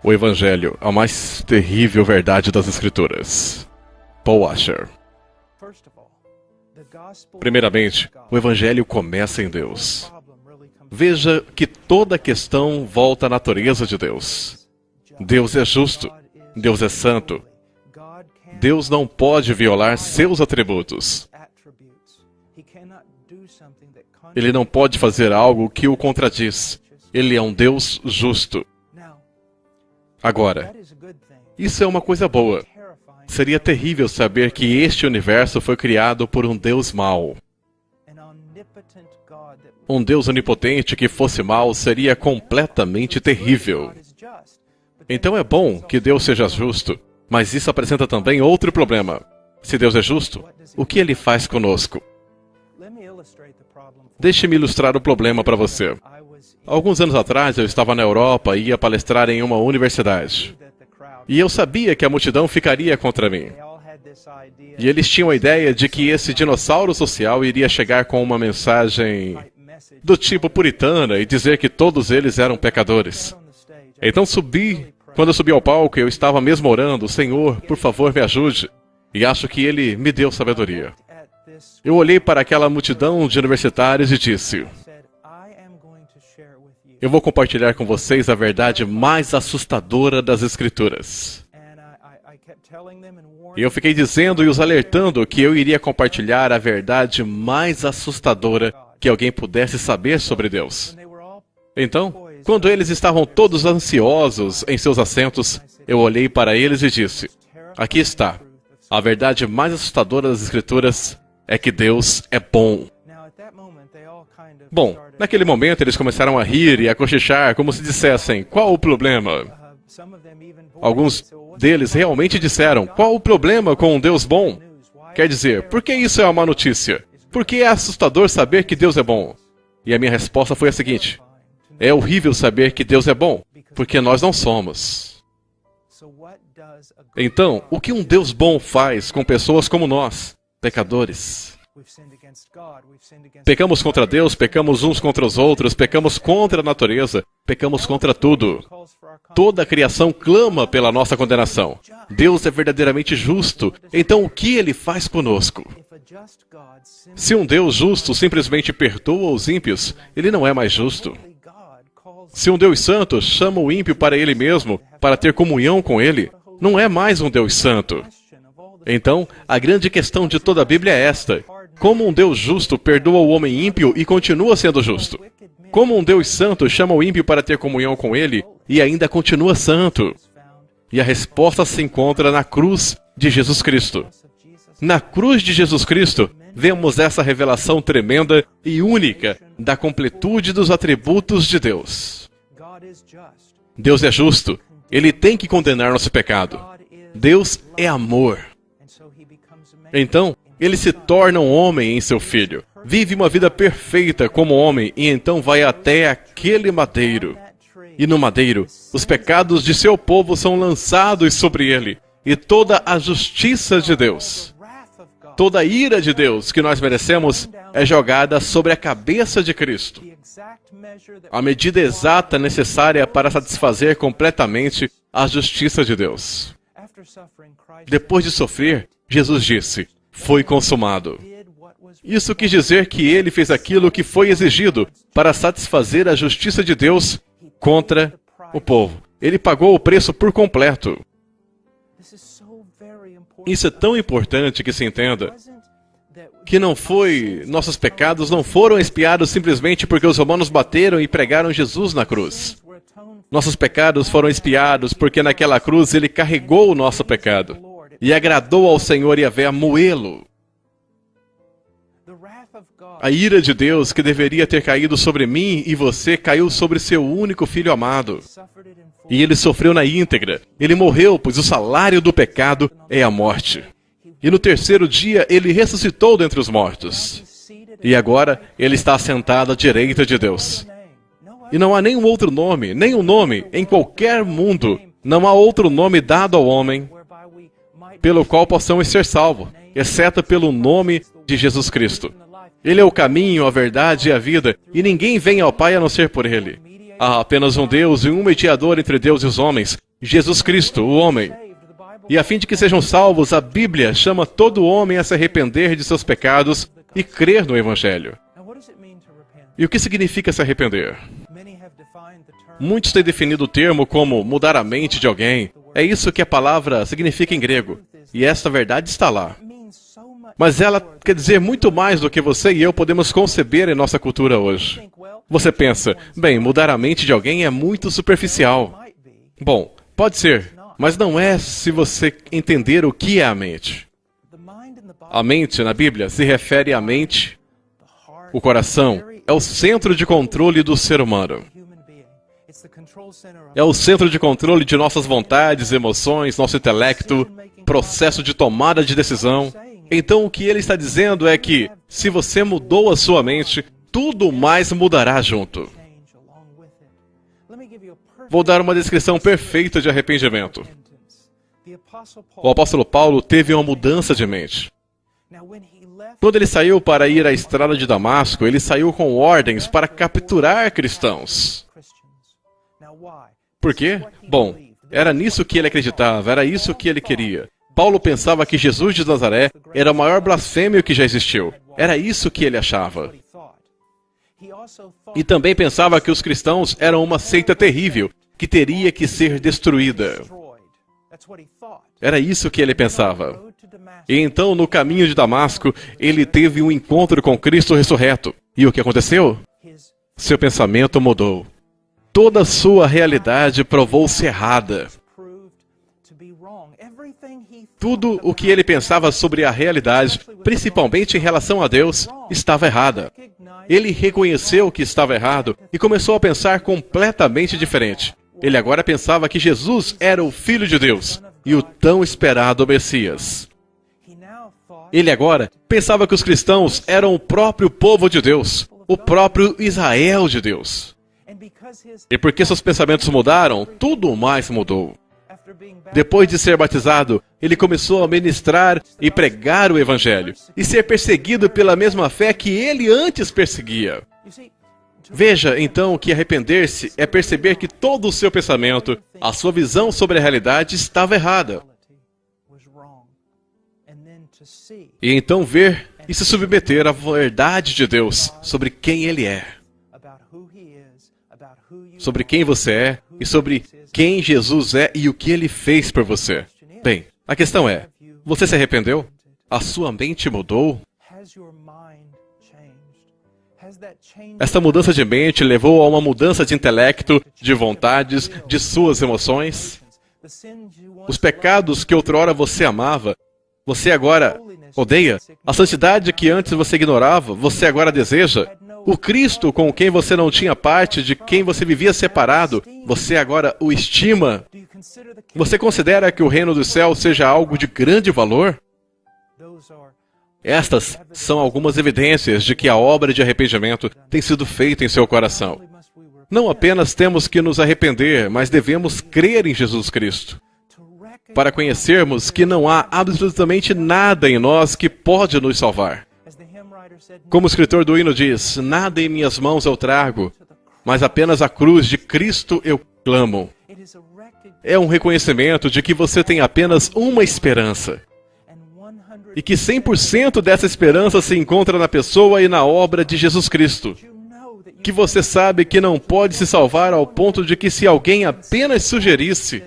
O Evangelho, a mais terrível verdade das Escrituras. Paul Washer. Primeiramente, o Evangelho começa em Deus. Veja que toda a questão volta à natureza de Deus. Deus é justo. Deus é santo. Deus não pode violar seus atributos. Ele não pode fazer algo que o contradiz. Ele é um Deus justo. Agora, isso é uma coisa boa. Seria terrível saber que este universo foi criado por um Deus mau. Um Deus onipotente que fosse mau seria completamente terrível. Então é bom que Deus seja justo, mas isso apresenta também outro problema. Se Deus é justo, o que Ele faz conosco? Deixe-me ilustrar o problema para você. Alguns anos atrás eu estava na Europa e ia palestrar em uma universidade. E eu sabia que a multidão ficaria contra mim. E eles tinham a ideia de que esse dinossauro social iria chegar com uma mensagem do tipo puritana e dizer que todos eles eram pecadores. Então quando eu subi ao palco, eu estava mesmo orando, Senhor, por favor, me ajude. E acho que Ele me deu sabedoria. Eu olhei para aquela multidão de universitários e disse: eu vou compartilhar com vocês a verdade mais assustadora das Escrituras. E eu fiquei dizendo e os alertando que eu iria compartilhar a verdade mais assustadora que alguém pudesse saber sobre Deus. Então, quando eles estavam todos ansiosos em seus assentos, eu olhei para eles e disse: aqui está. A verdade mais assustadora das Escrituras é que Deus é bom. Bom, naquele momento eles começaram a rir e a cochichar como se dissessem: qual o problema? Alguns deles realmente disseram: qual o problema com um Deus bom? Quer dizer, por que isso é uma má notícia? Por que é assustador saber que Deus é bom? E a minha resposta foi a seguinte: é horrível saber que Deus é bom, porque nós não somos. Então, o que um Deus bom faz com pessoas como nós, pecadores? Pecamos contra Deus, pecamos uns contra os outros, pecamos contra a natureza, pecamos contra tudo. Toda a criação clama pela nossa condenação. Deus é verdadeiramente justo, então o que Ele faz conosco? Se um Deus justo simplesmente perdoa os ímpios, Ele não é mais justo. Se um Deus santo chama o ímpio para Ele mesmo, para ter comunhão com Ele, não é mais um Deus santo. Então, a grande questão de toda a Bíblia é esta: como um Deus justo perdoa o homem ímpio e continua sendo justo? Como um Deus santo chama o ímpio para ter comunhão com Ele e ainda continua santo? E a resposta se encontra na cruz de Jesus Cristo. Na cruz de Jesus Cristo, vemos essa revelação tremenda e única da completude dos atributos de Deus. Deus é justo. Ele tem que condenar nosso pecado. Deus é amor. Então, Ele se torna um homem em seu Filho. Vive uma vida perfeita como homem e então vai até aquele madeiro. E no madeiro, os pecados de seu povo são lançados sobre ele. E toda a justiça de Deus, toda a ira de Deus que nós merecemos é jogada sobre a cabeça de Cristo. A medida exata necessária para satisfazer completamente a justiça de Deus. Depois de sofrer, Jesus disse: foi consumado. Isso quis dizer que Ele fez aquilo que foi exigido para satisfazer a justiça de Deus contra o povo. Ele pagou o preço por completo. Isso é tão importante que se entenda que nossos pecados não foram expiados simplesmente porque os romanos bateram e pregaram Jesus na cruz. Nossos pecados foram expiados porque naquela cruz Ele carregou o nosso pecado e agradou ao Senhor Yahvé moê-lo. A ira de Deus que deveria ter caído sobre mim e você caiu sobre seu único Filho amado. E Ele sofreu na íntegra. Ele morreu, pois o salário do pecado é a morte. E no terceiro dia Ele ressuscitou dentre os mortos. E agora Ele está assentado à direita de Deus. E não há nenhum outro nome, nenhum nome em qualquer mundo, não há outro nome dado ao homem pelo qual possamos ser salvos, exceto pelo nome de Jesus Cristo. Ele é o caminho, a verdade e a vida, e ninguém vem ao Pai a não ser por Ele. Há apenas um Deus e um mediador entre Deus e os homens, Jesus Cristo, o homem. E a fim de que sejam salvos, a Bíblia chama todo homem a se arrepender de seus pecados e crer no Evangelho. E o que significa se arrepender? Muitos têm definido o termo como mudar a mente de alguém. É isso que a palavra significa em grego. E esta verdade está lá. Mas ela quer dizer muito mais do que você e eu podemos conceber em nossa cultura hoje. Você pensa, bem, mudar a mente de alguém é muito superficial. Bom, pode ser, mas não é se você entender o que é a mente. A mente, na Bíblia, se refere à mente, o coração, é o centro de controle do ser humano. É o centro de controle de nossas vontades, emoções, nosso intelecto, processo de tomada de decisão. Então, o que ele está dizendo é que, se você mudou a sua mente, tudo mais mudará junto. Vou dar uma descrição perfeita de arrependimento. O apóstolo Paulo teve uma mudança de mente. Quando ele saiu para ir à estrada de Damasco, ele saiu com ordens para capturar cristãos. Por quê? Bom, era nisso que ele acreditava, era isso que ele queria. Paulo pensava que Jesus de Nazaré era o maior blasfêmio que já existiu. Era isso que ele achava. E também pensava que os cristãos eram uma seita terrível, que teria que ser destruída. Era isso que ele pensava. E então, no caminho de Damasco, ele teve um encontro com Cristo ressurreto. E o que aconteceu? Seu pensamento mudou. Toda a sua realidade provou-se errada. Tudo o que ele pensava sobre a realidade, principalmente em relação a Deus, estava errada. Ele reconheceu que estava errado e começou a pensar completamente diferente. Ele agora pensava que Jesus era o Filho de Deus e o tão esperado Messias. Ele agora pensava que os cristãos eram o próprio povo de Deus, o próprio Israel de Deus. E porque seus pensamentos mudaram, tudo mais mudou. Depois de ser batizado, ele começou a ministrar e pregar o Evangelho, e ser perseguido pela mesma fé que ele antes perseguia. Veja, então, que arrepender-se é perceber que todo o seu pensamento, a sua visão sobre a realidade estava errada. E então ver e se submeter à verdade de Deus sobre quem Ele é. Sobre quem você é e sobre quem Jesus é e o que Ele fez por você. Bem, a questão é, você se arrependeu? A sua mente mudou? Esta mudança de mente levou a uma mudança de intelecto, de vontades, de suas emoções? Os pecados que outrora você amava, você agora odeia? A santidade que antes você ignorava, você agora deseja? O Cristo com quem você não tinha parte, de quem você vivia separado, você agora o estima? Você considera que o reino dos céus seja algo de grande valor? Estas são algumas evidências de que a obra de arrependimento tem sido feita em seu coração. Não apenas temos que nos arrepender, mas devemos crer em Jesus Cristo, para conhecermos que não há absolutamente nada em nós que pode nos salvar. Como o escritor do hino diz, nada em minhas mãos eu trago, mas apenas a cruz de Cristo eu clamo. É um reconhecimento de que você tem apenas uma esperança, e que 100% dessa esperança se encontra na pessoa e na obra de Jesus Cristo. Que você sabe que não pode se salvar ao ponto de que se alguém apenas sugerisse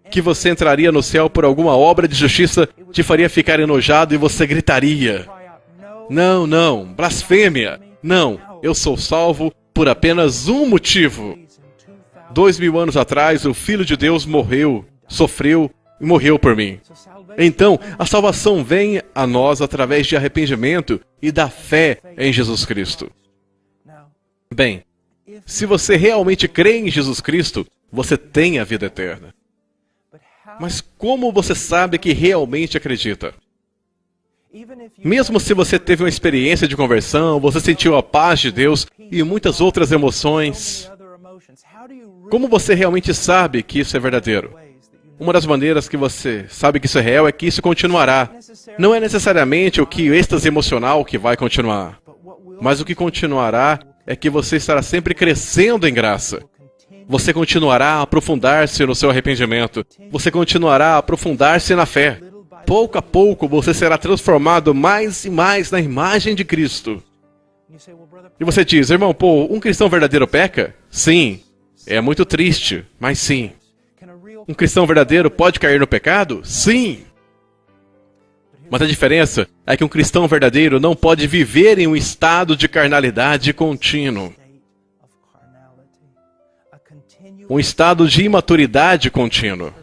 que você entraria no céu por alguma obra de justiça, te faria ficar enojado e você gritaria: não, não, blasfêmia! Não, eu sou salvo por apenas um motivo. 2000 anos atrás, o Filho de Deus morreu, sofreu e morreu por mim. Então, a salvação vem a nós através de arrependimento e da fé em Jesus Cristo. Bem, se você realmente crê em Jesus Cristo, você tem a vida eterna. Mas como você sabe que realmente acredita? Mesmo se você teve uma experiência de conversão, você sentiu a paz de Deus e muitas outras emoções, como você realmente sabe que isso é verdadeiro? Uma das maneiras que você sabe que isso é real é que isso continuará. Não é necessariamente o que êxtase emocional que vai continuar, mas o que continuará é que você estará sempre crescendo em graça. você continuará a aprofundar-se no seu arrependimento. Você continuará a aprofundar-se na fé. Pouco a pouco, você será transformado mais e mais na imagem de Cristo. E você diz, irmão, um cristão verdadeiro peca? Sim. É muito triste, mas sim. Um cristão verdadeiro pode cair no pecado? Sim. Mas a diferença é que um cristão verdadeiro não pode viver em um estado de carnalidade contínuo. Um estado de imaturidade contínuo.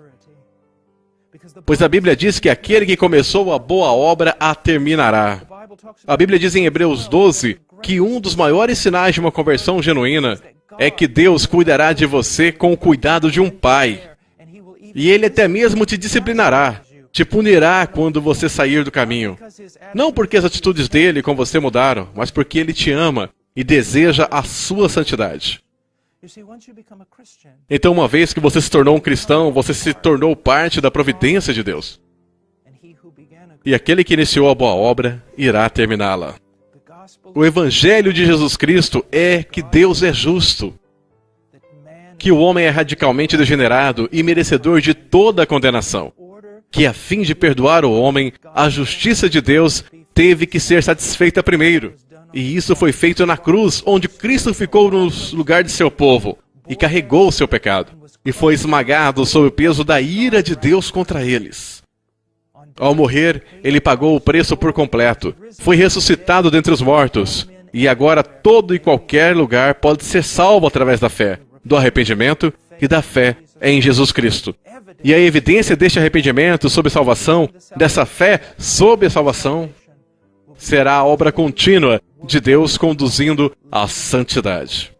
Pois a Bíblia diz que aquele que começou a boa obra a terminará. A Bíblia diz em Hebreus 12 que um dos maiores sinais de uma conversão genuína é que Deus cuidará de você com o cuidado de um pai. E Ele até mesmo te disciplinará, te punirá quando você sair do caminho. Não porque as atitudes dele com você mudaram, mas porque Ele te ama e deseja a sua santidade. Então, uma vez que você se tornou um cristão, você se tornou parte da providência de Deus. E aquele que iniciou a boa obra irá terminá-la. O Evangelho de Jesus Cristo é que Deus é justo, que o homem é radicalmente degenerado e merecedor de toda a condenação, que a fim de perdoar o homem, a justiça de Deus teve que ser satisfeita primeiro. E isso foi feito na cruz, onde Cristo ficou no lugar de seu povo e carregou o seu pecado, e foi esmagado sob o peso da ira de Deus contra eles. Ao morrer, ele pagou o preço por completo, foi ressuscitado dentre os mortos, e agora todo e qualquer lugar pode ser salvo através da fé, do arrependimento e da fé em Jesus Cristo. E a evidência deste arrependimento sob salvação, dessa fé sob a salvação, será a obra contínua de Deus conduzindo à santidade.